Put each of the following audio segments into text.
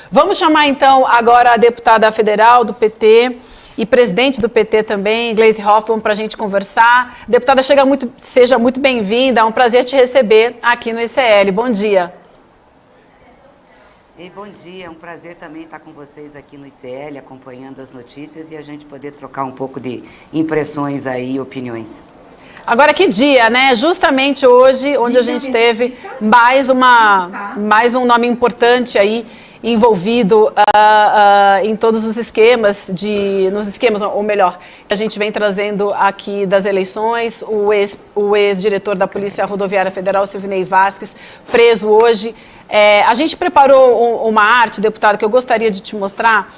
Vamos chamar então agora a deputada federal do PT e presidente do PT também, Gleisi Hoffmann, para a gente conversar. Deputada, seja muito bem-vinda, é um prazer te receber aqui no ICL. Bom dia. E bom dia, é um prazer também estar com vocês aqui no ICL, acompanhando as notícias e a gente poder trocar um pouco de impressões aí e opiniões. Agora que dia, né? Justamente hoje, onde a gente teve mais um nome importante aí envolvido em todos os esquemas, ou melhor, a gente vem trazendo aqui das eleições, o ex-diretor da Polícia Rodoviária Federal, Silvinei Vasquez, preso hoje. A gente preparou uma arte, deputado, que eu gostaria de te mostrar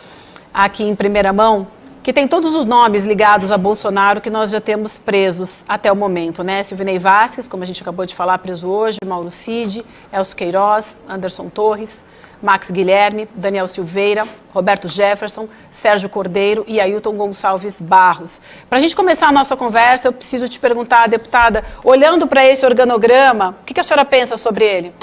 aqui em primeira mão, que tem todos os nomes ligados a Bolsonaro que nós já temos presos até o momento, né? Silvinei Vasquez, como a gente acabou de falar, preso hoje, Mauro Cid, Elcio Queiroz, Anderson Torres, Max Guilherme, Daniel Silveira, Roberto Jefferson, Sérgio Cordeiro e Ailton Gonçalves Barros. Para a gente começar a nossa conversa, eu preciso te perguntar, deputada, olhando para esse organograma, o que a senhora pensa sobre ele?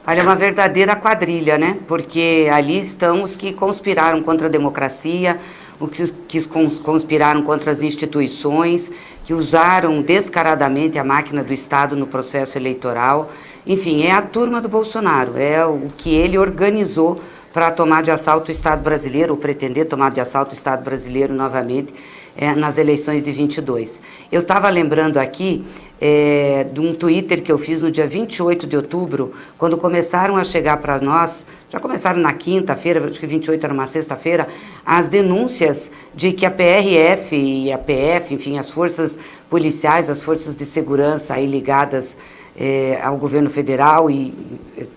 Olha, é uma verdadeira quadrilha, né? Porque ali estão os que conspiraram contra a democracia, os que conspiraram contra as instituições, que usaram descaradamente a máquina do Estado no processo eleitoral. Enfim, é a turma do Bolsonaro, é o que ele organizou para tomar de assalto o Estado brasileiro, ou pretender tomar de assalto o Estado brasileiro novamente nas eleições de 22. Eu estava lembrando aqui de um Twitter que eu fiz no dia 28 de outubro, quando começaram a chegar para nós, já começaram na quinta-feira, acho que 28 era uma sexta-feira, as denúncias de que a PRF e a PF, enfim, as forças policiais, as forças de segurança aí ligadas ao governo federal e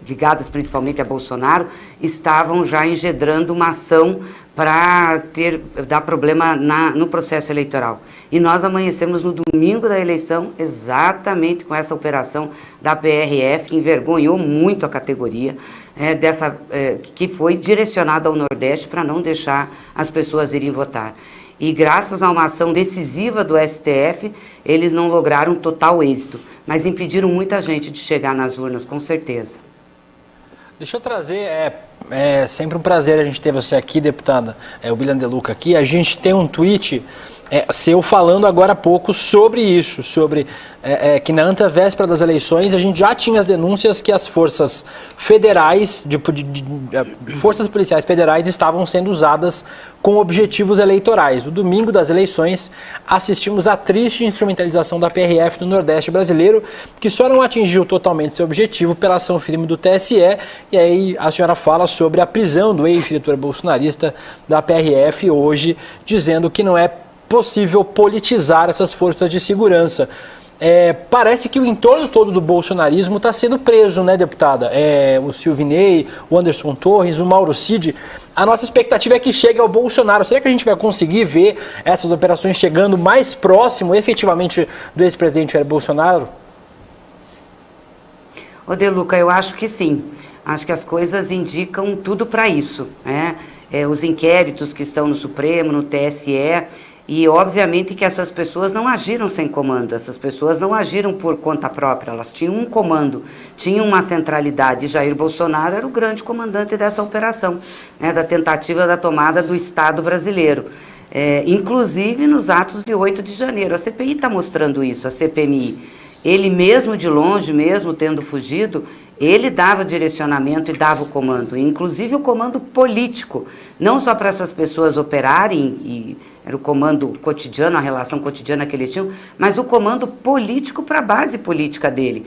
ligadas principalmente a Bolsonaro, estavam já engedrando uma ação para dar problema no processo eleitoral. E nós amanhecemos no domingo da eleição exatamente com essa operação da PRF, que envergonhou muito a categoria, que foi direcionada ao Nordeste para não deixar as pessoas irem votar. E graças a uma ação decisiva do STF, eles não lograram total êxito, mas impediram muita gente de chegar nas urnas, com certeza. Deixa eu trazer, é sempre um prazer a gente ter você aqui, deputada, o William De Luca aqui. A gente tem um tweet seu falando agora há pouco sobre isso, sobre que na antevéspera das eleições a gente já tinha as denúncias que as forças federais, forças policiais federais estavam sendo usadas com objetivos eleitorais. No domingo das eleições, assistimos à triste instrumentalização da PRF no Nordeste brasileiro, que só não atingiu totalmente seu objetivo pela ação firme do TSE. E aí a senhora fala sobre a prisão do ex-diretor bolsonarista da PRF hoje, dizendo que não é possível politizar essas forças de segurança. Parece que o entorno todo do bolsonarismo está sendo preso, né, deputada? O Silvinei, o Anderson Torres, o Mauro Cid. A nossa expectativa é que chegue ao Bolsonaro. Será que a gente vai conseguir ver essas operações chegando mais próximo, efetivamente, do ex-presidente Jair Bolsonaro? Ô, De Luca, eu acho que sim. Acho que as coisas indicam tudo para isso, né? Os inquéritos que estão no Supremo, no TSE... E, obviamente, que essas pessoas não agiram sem comando, essas pessoas não agiram por conta própria, elas tinham um comando, tinham uma centralidade. E Jair Bolsonaro era o grande comandante dessa operação, né, da tentativa da tomada do Estado brasileiro. Inclusive nos atos de 8 de janeiro. A CPI está mostrando isso, a CPMI. Ele mesmo de longe, mesmo tendo fugido, ele dava direcionamento e dava o comando, inclusive o comando político, não só para essas pessoas operarem, era o comando cotidiano, a relação cotidiana que eles tinham, mas o comando político para a base política dele.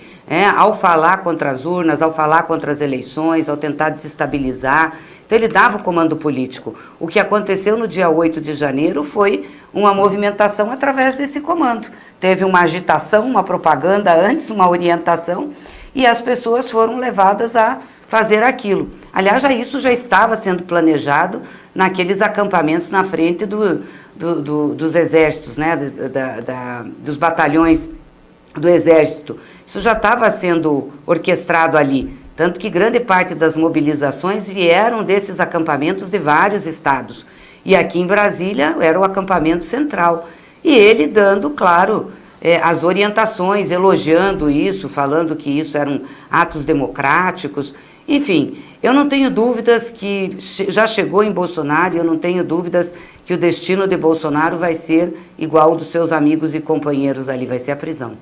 Ao falar contra as urnas, ao falar contra as eleições, ao tentar desestabilizar. Então ele dava o comando político. O que aconteceu no dia 8 de janeiro foi uma movimentação através desse comando. Teve uma agitação, uma propaganda antes, uma orientação, e as pessoas foram levadas a fazer aquilo. Aliás, isso já estava sendo planejado naqueles acampamentos na frente dos exércitos, né, dos batalhões do exército. Isso já estava sendo orquestrado ali, tanto que grande parte das mobilizações vieram desses acampamentos de vários estados. E aqui em Brasília era o acampamento central. E ele dando, claro, as orientações, elogiando isso, falando que isso eram atos democráticos. Enfim, Eu não tenho dúvidas que já chegou em Bolsonaro, e eu não tenho dúvidas que o destino de Bolsonaro vai ser igual ao dos seus amigos e companheiros ali, vai ser a prisão.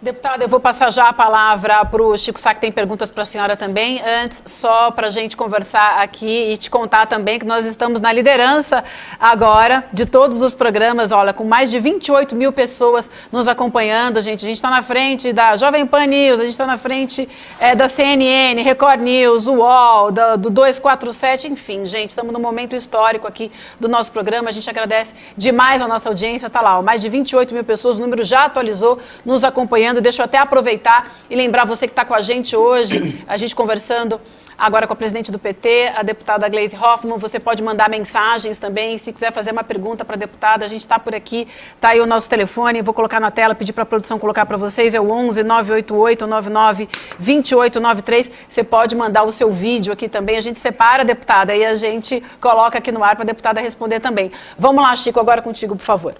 Deputada, eu vou passar já a palavra para o Chico Sá, que tem perguntas para a senhora também. Antes, só para a gente conversar aqui e te contar também que nós estamos na liderança agora de todos os programas, olha, com mais de 28 mil pessoas nos acompanhando, a gente está na frente da Jovem Pan News, a gente está na frente da CNN, Record News, UOL, do 247, enfim, gente, estamos num momento histórico aqui do nosso programa, a gente agradece demais a nossa audiência, tá lá, ó, mais de 28 mil pessoas, o número já atualizou, nos acompanhando. Deixa eu até aproveitar e lembrar você que está com a gente hoje, a gente conversando agora com a presidente do PT, a deputada Gleisi Hoffmann. Você pode mandar mensagens também, se quiser fazer uma pergunta para a deputada, a gente está por aqui, está aí o nosso telefone, vou colocar na tela, pedir para a produção colocar para vocês, é o 11 988 99 2893. Você pode mandar o seu vídeo aqui também, a gente separa, deputada, e a gente coloca aqui no ar para a deputada responder também. Vamos lá, Chico, agora contigo, por favor.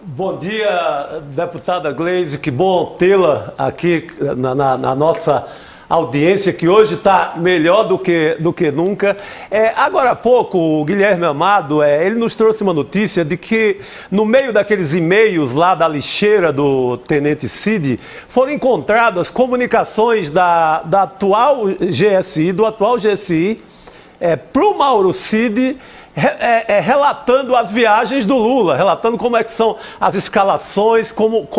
Bom dia, deputada Gleisi, que bom tê-la aqui na nossa audiência, que hoje está melhor do que nunca. Agora há pouco, o Guilherme Amado, ele nos trouxe uma notícia de que no meio daqueles e-mails lá da lixeira do Tenente Cid, foram encontradas comunicações do atual GSI, para o Mauro Cid, relatando as viagens do Lula, relatando como é que são as escalações, como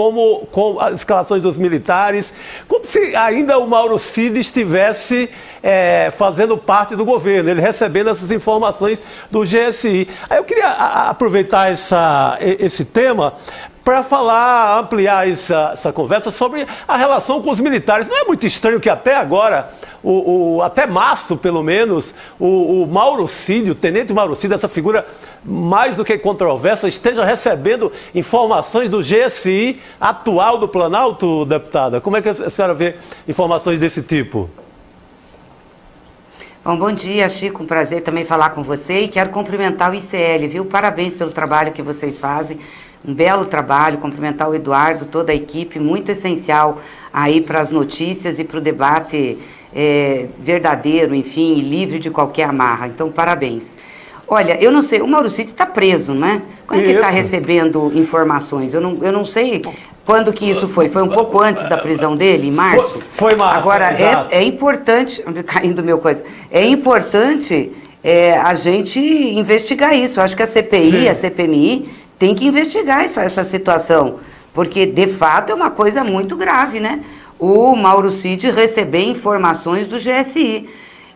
as escalações dos militares, como se ainda o Mauro Cid estivesse fazendo parte do governo, ele recebendo essas informações do GSI. Aí eu queria aproveitar esse tema para ampliar essa conversa sobre a relação com os militares. Não é muito estranho que até agora, até março pelo menos, o Mauro Cid, o tenente Mauro Cid, essa figura mais do que controversa, esteja recebendo informações do GSI atual do Planalto, deputada? Como é que a senhora vê informações desse tipo? Bom dia, Chico, um prazer também falar com você e quero cumprimentar o ICL, viu? Parabéns pelo trabalho que vocês fazem. Um belo trabalho, cumprimentar o Eduardo, toda a equipe, muito essencial aí para as notícias e para o debate verdadeiro, enfim, livre de qualquer amarra. Então, parabéns. Olha, eu não sei, o Mauro Cid está preso, né? Quando é que ele está recebendo informações? Eu não sei quando que isso foi. Foi um pouco antes da prisão dele, em março? Foi março, agora, é importante, caindo meu coisa, é importante a gente investigar isso. Eu acho que a CPI, sim, a CPMI tem que investigar essa situação, porque de fato é uma coisa muito grave, né? O Mauro Cid receber informações do GSI.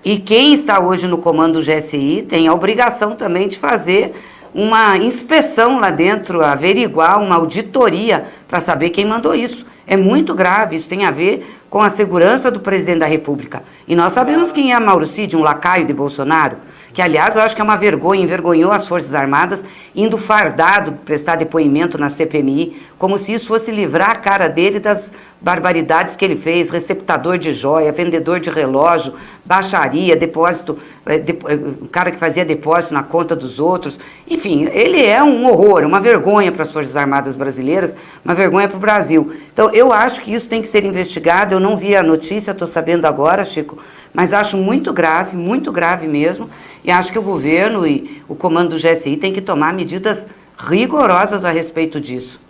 E quem está hoje no comando do GSI tem a obrigação também de fazer uma inspeção lá dentro, averiguar uma auditoria para saber quem mandou isso. É muito grave, isso tem a ver com a segurança do presidente da República. E nós sabemos quem é Mauro Cid, um lacaio de Bolsonaro, que, aliás, eu acho que é uma vergonha, envergonhou as Forças Armadas, indo fardado prestar depoimento na CPMI, como se isso fosse livrar a cara dele das barbaridades que ele fez, receptador de joia, vendedor de relógio, baixaria, depósito, o cara que fazia depósito na conta dos outros. Enfim, ele é um horror, uma vergonha para as Forças Armadas brasileiras, uma vergonha para o Brasil. Então, eu acho que isso tem que ser investigado. Eu não vi a notícia, estou sabendo agora, Chico, mas acho muito grave mesmo, e acho que o governo e o comando do GSI tem que tomar medidas rigorosas a respeito disso.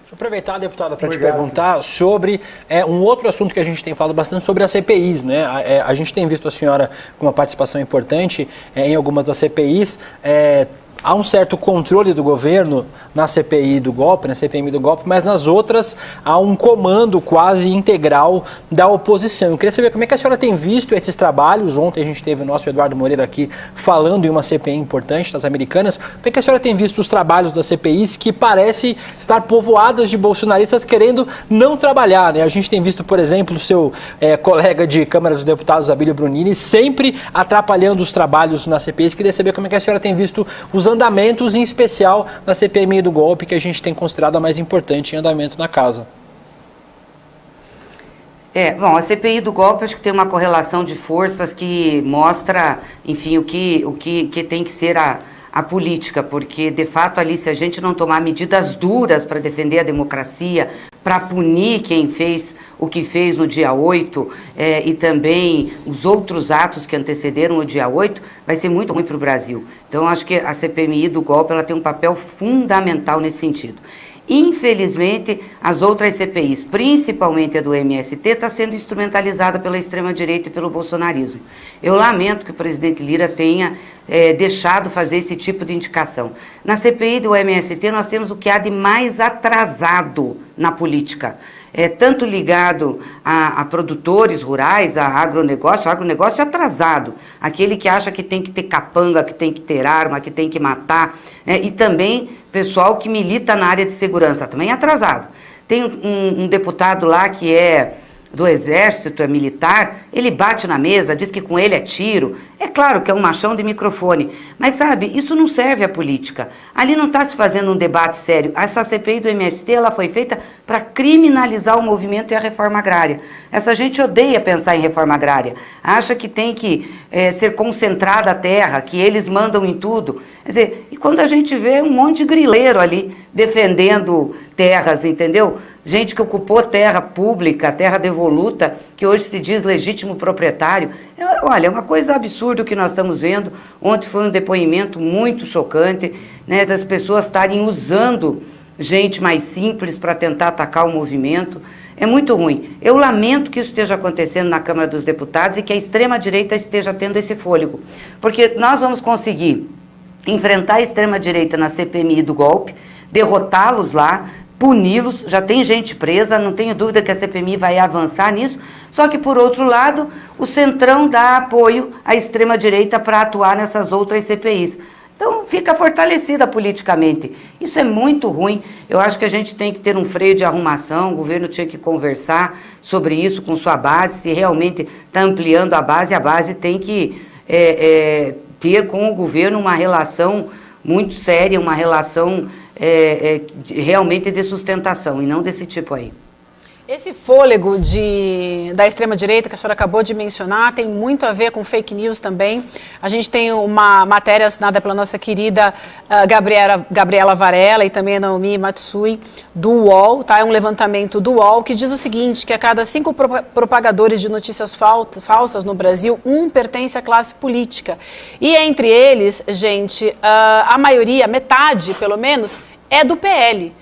Deixa eu aproveitar, deputada, para te perguntar sobre um outro assunto que a gente tem falado bastante, sobre as CPIs, né? A gente tem visto a senhora com uma participação importante em algumas das CPIs. Há um certo controle do governo na CPI do golpe, na CPMI do golpe, mas nas outras há um comando quase integral da oposição. Eu queria saber como é que a senhora tem visto esses trabalhos. Ontem a gente teve o nosso Eduardo Moreira aqui falando em uma CPI importante das americanas. Como é que a senhora tem visto os trabalhos das CPIs que parecem estar povoadas de bolsonaristas querendo não trabalhar, né? A gente tem visto, por exemplo, o seu colega de Câmara dos Deputados, Abílio Brunini, sempre atrapalhando os trabalhos nas CPIs. Queria saber como é que a senhora tem visto os andamentos, em especial na CPMI do golpe, que a gente tem considerado a mais importante em andamento na casa. Bom, a CPI do golpe acho que tem uma correlação de forças que mostra, enfim, o que tem que ser a política, porque, de fato, ali, se a gente não tomar medidas duras para defender a democracia, para punir quem fez o que fez no dia 8 e também os outros atos que antecederam o dia 8, vai ser muito ruim para o Brasil. Então, acho que a CPMI do golpe ela tem um papel fundamental nesse sentido. Infelizmente, as outras CPIs, principalmente a do MST, está sendo instrumentalizada pela extrema-direita e pelo bolsonarismo. Eu lamento que o presidente Lira tenha deixado fazer esse tipo de indicação. Na CPI do MST, nós temos o que há de mais atrasado na política. Tanto ligado a produtores rurais, a agronegócio. O agronegócio é atrasado. Aquele que acha que tem que ter capanga, que tem que ter arma, que tem que matar. E também pessoal que milita na área de segurança, também é atrasado. Tem um deputado lá que é do exército, é militar, ele bate na mesa, diz que com ele é tiro. É claro que é um machão de microfone, mas sabe, isso não serve à política. Ali não está se fazendo um debate sério. Essa CPI do MST, ela foi feita para criminalizar o movimento e a reforma agrária. Essa gente odeia pensar em reforma agrária, acha que tem que ser concentrada a terra, que eles mandam em tudo. Quer dizer, e quando a gente vê um monte de grileiro ali defendendo terras, entendeu? Gente que ocupou terra pública, terra devoluta, que hoje se diz legítimo proprietário. Olha, é uma coisa absurda o que nós estamos vendo. Ontem foi um depoimento muito chocante, né, das pessoas estarem usando gente mais simples para tentar atacar o movimento. É muito ruim. Eu lamento que isso esteja acontecendo na Câmara dos Deputados e que a extrema-direita esteja tendo esse fôlego. Porque nós vamos conseguir enfrentar a extrema-direita na CPMI do golpe, derrotá-los lá, puni-los, já tem gente presa, não tenho dúvida que a CPMI vai avançar nisso, só que, por outro lado, o Centrão dá apoio à extrema-direita para atuar nessas outras CPIs. Então, fica fortalecida politicamente. Isso é muito ruim. Eu acho que a gente tem que ter um freio de arrumação, o governo tinha que conversar sobre isso com sua base, se realmente está ampliando a base tem que ter com o governo uma relação muito séria, uma relação realmente de sustentação, e não desse tipo aí. Esse fôlego da extrema-direita que a senhora acabou de mencionar tem muito a ver com fake news também. A gente tem uma matéria assinada pela nossa querida Gabriela Varela e também a Naomi Matsui, do UOL, tá? É um levantamento do UOL que diz o seguinte, que a cada 5 propagadores de notícias falsas no Brasil, 1 pertence à classe política. E entre eles, gente, a maioria, metade pelo menos, é do PL.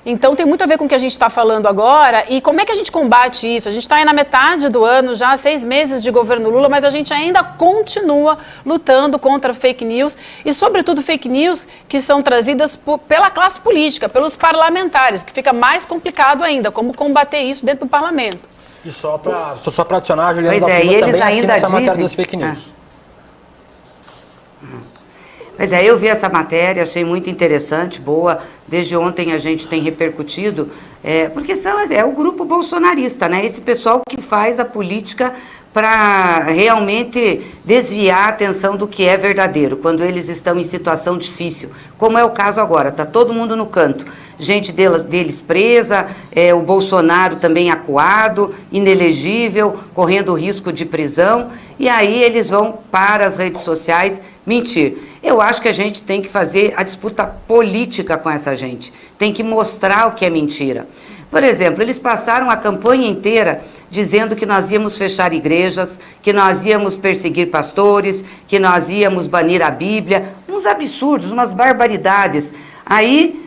Então tem muito a ver com o que a gente está falando agora e como é que a gente combate isso? A gente está aí na metade do ano, já 6 meses de governo Lula, mas a gente ainda continua lutando contra fake news e, sobretudo, fake news que são trazidas pela classe política, pelos parlamentares, que fica mais complicado ainda, como combater isso dentro do parlamento. E só para adicionar, a Juliana Pois Dalpima também ainda assina essa matéria dizem... das fake news. Pois eu vi essa matéria, achei muito interessante, boa. Desde ontem a gente tem repercutido, porque é o grupo bolsonarista, né? Esse pessoal que faz a política para realmente desviar a atenção do que é verdadeiro, quando eles estão em situação difícil, como é o caso agora, está todo mundo no canto. Gente deles presa, o Bolsonaro também acuado, inelegível, correndo risco de prisão, e aí eles vão para as redes sociais mentir. Eu acho que a gente tem que fazer a disputa política com essa gente, tem que mostrar o que é mentira. Por exemplo, eles passaram a campanha inteira dizendo que nós íamos fechar igrejas, que nós íamos perseguir pastores, que nós íamos banir a Bíblia, uns absurdos, umas barbaridades. Aí,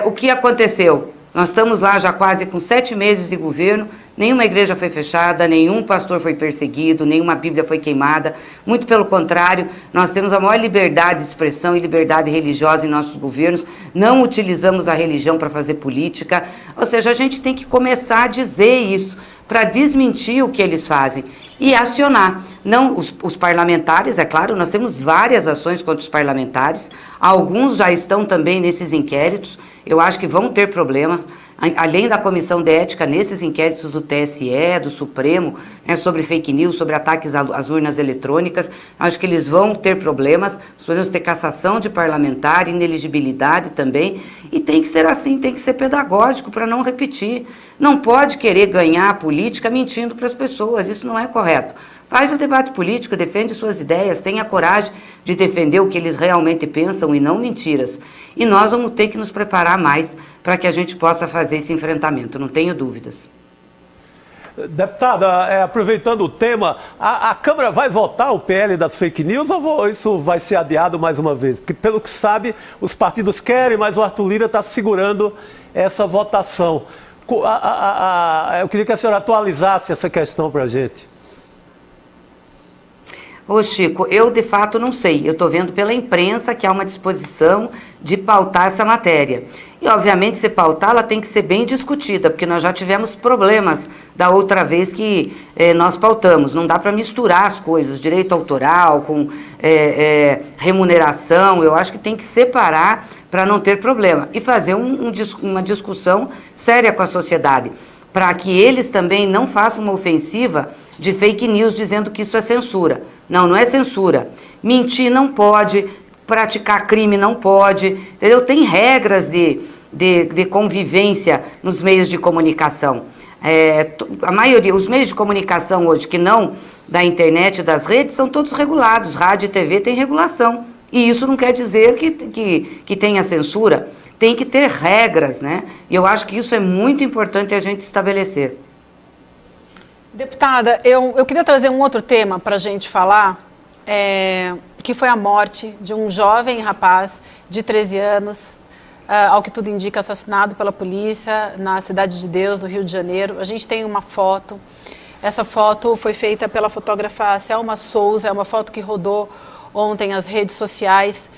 o que aconteceu? Nós estamos lá já quase com 7 meses de governo, nenhuma igreja foi fechada, nenhum pastor foi perseguido, nenhuma Bíblia foi queimada. Muito pelo contrário, nós temos a maior liberdade de expressão e liberdade religiosa em nossos governos. Não utilizamos a religião para fazer política. Ou seja, a gente tem que começar a dizer isso, para desmentir o que eles fazem e acionar. Não, os parlamentares, é claro, nós temos várias ações contra os parlamentares. Alguns já estão também nesses inquéritos. Eu acho que vão ter problemas. Além da comissão de ética, nesses inquéritos do TSE, do Supremo, sobre fake news, sobre ataques às urnas eletrônicas, acho que eles vão ter problemas. Nós podemos ter cassação de parlamentar, inelegibilidade também, e tem que ser assim, tem que ser pedagógico para não repetir. Não pode querer ganhar a política mentindo para as pessoas, isso não é correto. Faz o debate político, defende suas ideias, tenha coragem de defender o que eles realmente pensam e não mentiras. E nós vamos ter que nos preparar mais para que a gente possa fazer esse enfrentamento, não tenho dúvidas. Deputada, aproveitando o tema, a Câmara vai votar o PL das fake news ou isso vai ser adiado mais uma vez? Porque, pelo que sabe, os partidos querem, mas o Arthur Lira está segurando essa votação. Eu queria que a senhora atualizasse essa questão para a gente. Ô Chico, eu de fato não sei. Eu estou vendo pela imprensa que há uma disposição de pautar essa matéria. E, obviamente, se pautar, ela tem que ser bem discutida, porque nós já tivemos problemas da outra vez que nós pautamos. Não dá para misturar as coisas, direito autoral com remuneração. Eu acho que tem que separar para não ter problema. E fazer uma discussão séria com a sociedade, para que eles também não façam uma ofensiva de fake news dizendo que isso é censura. Não, não é censura. Mentir não pode, praticar crime não pode, entendeu? Tem regras de convivência nos meios de comunicação. A maioria, os meios de comunicação hoje que não da internet e das redes são todos regulados. Rádio e TV tem regulação. E isso não quer dizer que tenha censura. Tem que ter regras, né? E eu acho que isso é muito importante a gente estabelecer. Deputada, eu queria trazer um outro tema para a gente falar, que foi a morte de um jovem rapaz de 13 anos, ao que tudo indica, assassinado pela polícia na Cidade de Deus, no Rio de Janeiro. A gente tem uma foto, essa foto foi feita pela fotógrafa Selma Souza, é uma foto que rodou ontem as redes sociais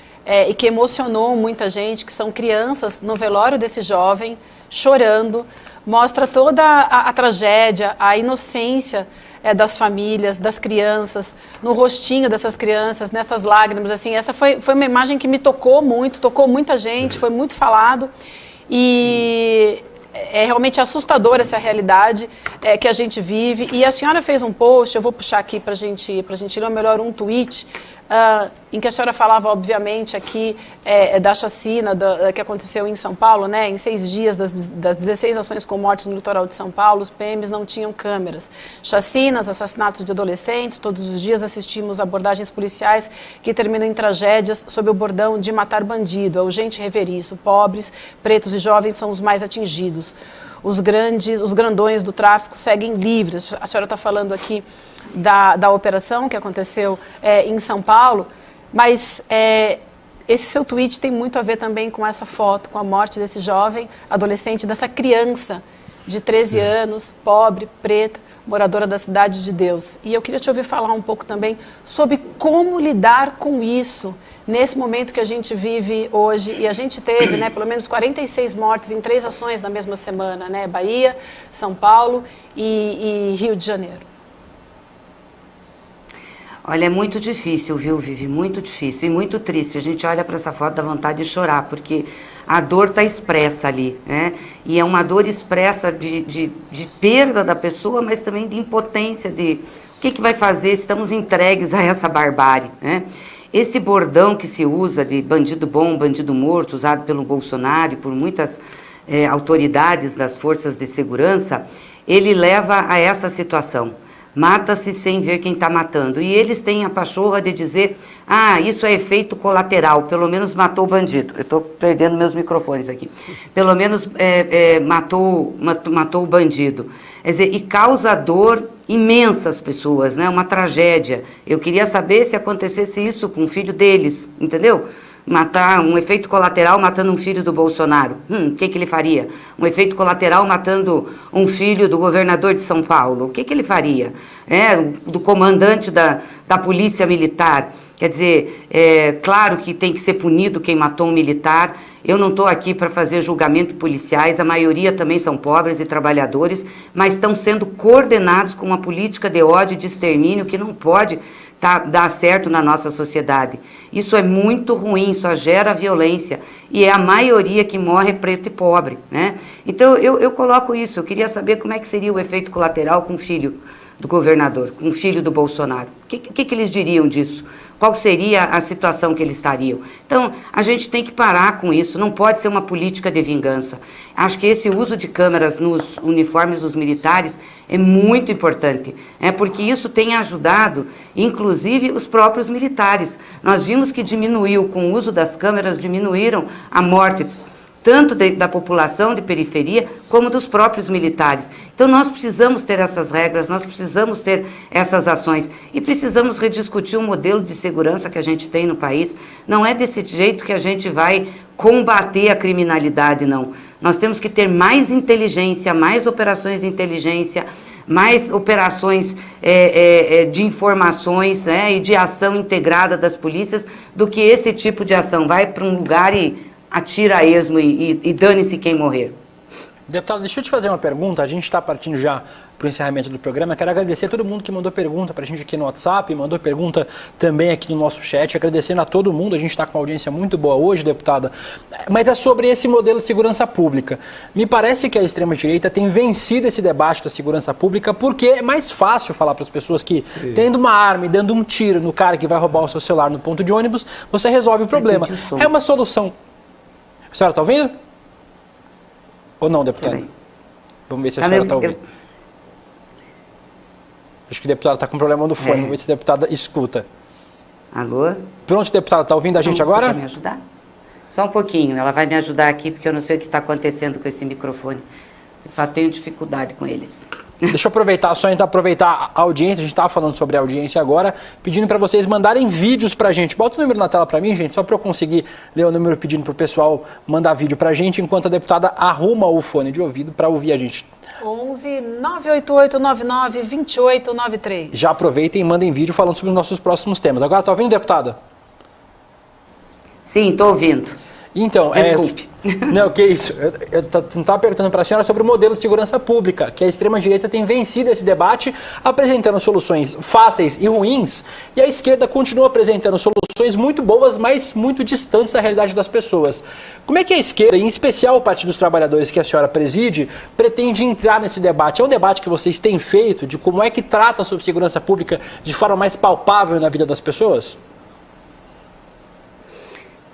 e que emocionou muita gente, que são crianças no velório desse jovem, chorando. Mostra toda a tragédia, a inocência das famílias, das crianças, no rostinho dessas crianças, nessas lágrimas, assim. Essa foi uma imagem que me tocou muito, tocou muita gente, foi muito falado. E é realmente assustadora essa realidade que a gente vive. E a senhora fez um post, eu vou puxar aqui para a gente ler, ou melhor, um tweet, em que a senhora falava, obviamente, aqui da chacina que aconteceu em São Paulo, né? Em 6 dias das 16 ações com mortes no litoral de São Paulo, os PMs não tinham câmeras. Chacinas, assassinatos de adolescentes, todos os dias assistimos abordagens policiais que terminam em tragédias sob o bordão de matar bandido. É urgente rever isso. Pobres, pretos e jovens são os mais atingidos. Os grandões do tráfico seguem livres. A senhora está falando aqui da operação que aconteceu em São Paulo, mas esse seu tweet tem muito a ver também com essa foto, com a morte desse jovem adolescente, dessa criança de 13 anos, pobre, preta, moradora da Cidade de Deus. E eu queria te ouvir falar um pouco também sobre como lidar com isso, nesse momento que a gente vive hoje. E a gente teve, né, pelo menos 46 mortes em 3 ações na mesma semana, né? Bahia, São Paulo e Rio de Janeiro. Olha, é muito difícil, viu, Vivi? Muito difícil e muito triste. A gente olha para essa foto, dá vontade de chorar, porque a dor está expressa ali, né? E é uma dor expressa de perda da pessoa, mas também de impotência, de o que vai fazer, estamos entregues a essa barbárie, né? Esse bordão que se usa de bandido bom, bandido morto, usado pelo Bolsonaro e por muitas autoridades das forças de segurança, ele leva a essa situação. Mata-se sem ver quem está matando. E eles têm a pachorra de dizer, isso é efeito colateral, pelo menos matou o bandido. Eu estou perdendo meus microfones aqui. Pelo menos matou o bandido. Quer dizer, e causa dor imensa às pessoas, né? Uma tragédia. Eu queria saber se acontecesse isso com o filho deles, entendeu? Matar um efeito colateral matando um filho do Bolsonaro. O que ele faria? Um efeito colateral matando um filho do governador de São Paulo. O que ele faria? Do comandante da polícia militar. Quer dizer, claro que tem que ser punido quem matou um militar. Eu não estou aqui para fazer julgamento policiais, a maioria também são pobres e trabalhadores, mas estão sendo coordenados com uma política de ódio e de extermínio que não pode dar certo na nossa sociedade. Isso é muito ruim, só gera violência. E é a maioria que morre preto e pobre, né? Então, eu coloco isso. Eu queria saber como é que seria o efeito colateral com o filho do governador, com o filho do Bolsonaro. O que eles diriam disso? Qual seria a situação que eles estariam? Então, a gente tem que parar com isso. Não pode ser uma política de vingança. Acho que esse uso de câmeras nos uniformes dos militares é muito importante, porque isso tem ajudado, inclusive, os próprios militares. Nós vimos que diminuiu, com o uso das câmeras, diminuíram a morte tanto da população de periferia, como dos próprios militares, Então nós precisamos ter essas regras, nós precisamos ter essas ações e precisamos rediscutir o modelo de segurança que a gente tem no país. Não é desse jeito que a gente vai combater a criminalidade, não. Nós temos que ter mais inteligência, mais operações de inteligência, mais operações de informações, né, e de ação integrada das polícias, do que esse tipo de ação. Vai para um lugar e atira a esmo e dane-se quem morrer. Deputado, deixa eu te fazer uma pergunta. A gente está partindo já para o encerramento do programa. Quero agradecer a todo mundo que mandou pergunta para a gente aqui no WhatsApp, mandou pergunta também aqui no nosso chat. Agradecendo a todo mundo. A gente está com uma audiência muito boa hoje, deputada. Mas é sobre esse modelo de segurança pública. Me parece que a extrema-direita tem vencido esse debate da segurança pública porque é mais fácil falar para as pessoas que, tendo uma arma e dando um tiro no cara que vai roubar o seu celular no ponto de ônibus, você resolve o problema. É uma solução. A senhora está ouvindo? Ou não, deputada? Vamos ver se a senhora está ouvindo. Acho que a deputada está com problema no fone. Vamos ver se a deputada escuta. Alô? Pronto, deputada, está ouvindo a gente agora? Você quer me ajudar? Só um pouquinho, ela vai me ajudar aqui, porque eu não sei o que está acontecendo com esse microfone. De fato, tenho dificuldade com eles. Deixa eu aproveitar, só então aproveitar a audiência, a gente estava falando sobre a audiência agora, pedindo para vocês mandarem vídeos para a gente. Bota o número na tela para mim, gente, só para eu conseguir ler o número pedindo para o pessoal mandar vídeo para a gente, enquanto a deputada arruma o fone de ouvido para ouvir a gente. 11 988 99 2893. Já aproveitem e mandem vídeo falando sobre os nossos próximos temas. Agora, está ouvindo, deputada? Sim, estou ouvindo. Então, desculpe. Não, que isso? Eu estava perguntando para a senhora sobre o modelo de segurança pública, que a extrema-direita tem vencido esse debate, apresentando soluções fáceis e ruins, e a esquerda continua apresentando soluções muito boas, mas muito distantes da realidade das pessoas. Como é que a esquerda, em especial o Partido dos Trabalhadores que a senhora preside, pretende entrar nesse debate? É um debate que vocês têm feito de como é que trata sobre segurança pública de forma mais palpável na vida das pessoas?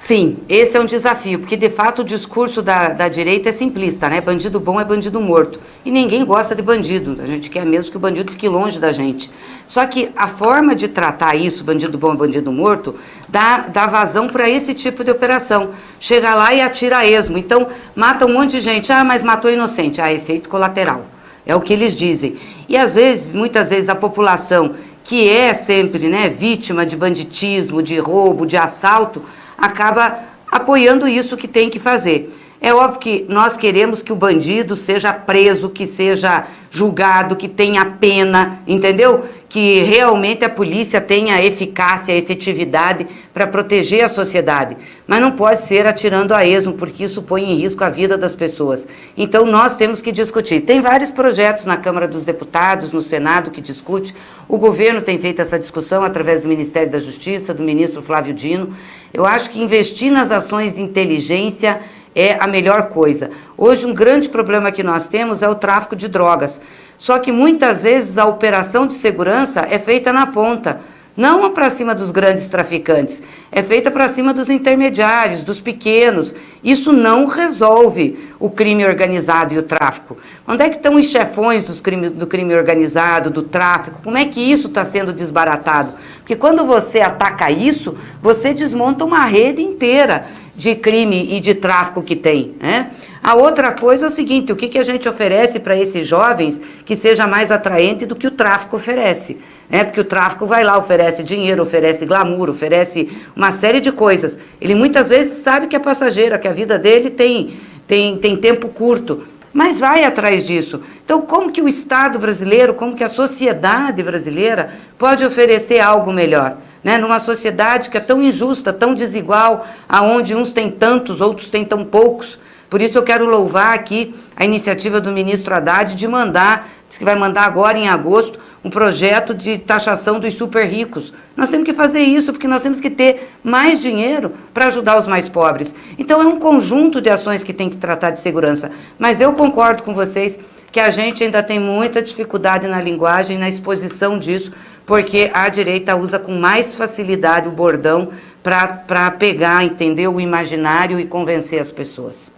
Sim, esse é um desafio, porque de fato o discurso da direita é simplista, né? Bandido bom é bandido morto. E ninguém gosta de bandido, a gente quer mesmo que o bandido fique longe da gente. Só que a forma de tratar isso, bandido bom é bandido morto, dá vazão para esse tipo de operação. Chega lá e atira a esmo. Então, mata um monte de gente, mas matou inocente. Efeito colateral. É o que eles dizem. E às vezes, muitas vezes, a população que é sempre, né, vítima de banditismo, de roubo, de assalto, acaba apoiando isso que tem que fazer. É óbvio que nós queremos que o bandido seja preso, que seja julgado, que tenha pena, entendeu? Que realmente a polícia tenha eficácia, efetividade para proteger a sociedade. Mas não pode ser atirando a esmo, porque isso põe em risco a vida das pessoas. Então nós temos que discutir. Tem vários projetos na Câmara dos Deputados, no Senado, que discute. O governo tem feito essa discussão através do Ministério da Justiça, do ministro Flávio Dino. Eu acho que investir nas ações de inteligência é a melhor coisa. Hoje um grande problema que nós temos é o tráfico de drogas. Só que muitas vezes a operação de segurança é feita na ponta. Não para cima dos grandes traficantes, é feita para cima dos intermediários, dos pequenos. Isso não resolve o crime organizado e o tráfico. Onde é que estão os chefões do crime organizado, do tráfico? Como é que isso está sendo desbaratado? Porque quando você ataca isso, você desmonta uma rede inteira de crime e de tráfico que tem, né? A outra coisa é o seguinte, o que a gente oferece para esses jovens que seja mais atraente do que o tráfico oferece? Porque o tráfico vai lá, oferece dinheiro, oferece glamour, oferece uma série de coisas. Ele muitas vezes sabe que é passageira, que a vida dele tem tempo curto, mas vai atrás disso. Então, como que o Estado brasileiro, como que a sociedade brasileira pode oferecer algo melhor? Numa sociedade que é tão injusta, tão desigual, aonde uns têm tantos, outros têm tão poucos. Por isso eu quero louvar aqui a iniciativa do ministro Haddad de mandar, diz que vai mandar agora em agosto, um projeto de taxação dos super ricos. Nós temos que fazer isso, porque nós temos que ter mais dinheiro para ajudar os mais pobres. Então é um conjunto de ações que tem que tratar de segurança. Mas eu concordo com vocês que a gente ainda tem muita dificuldade na linguagem, na exposição disso, porque a direita usa com mais facilidade o bordão para pegar, entender o imaginário e convencer as pessoas.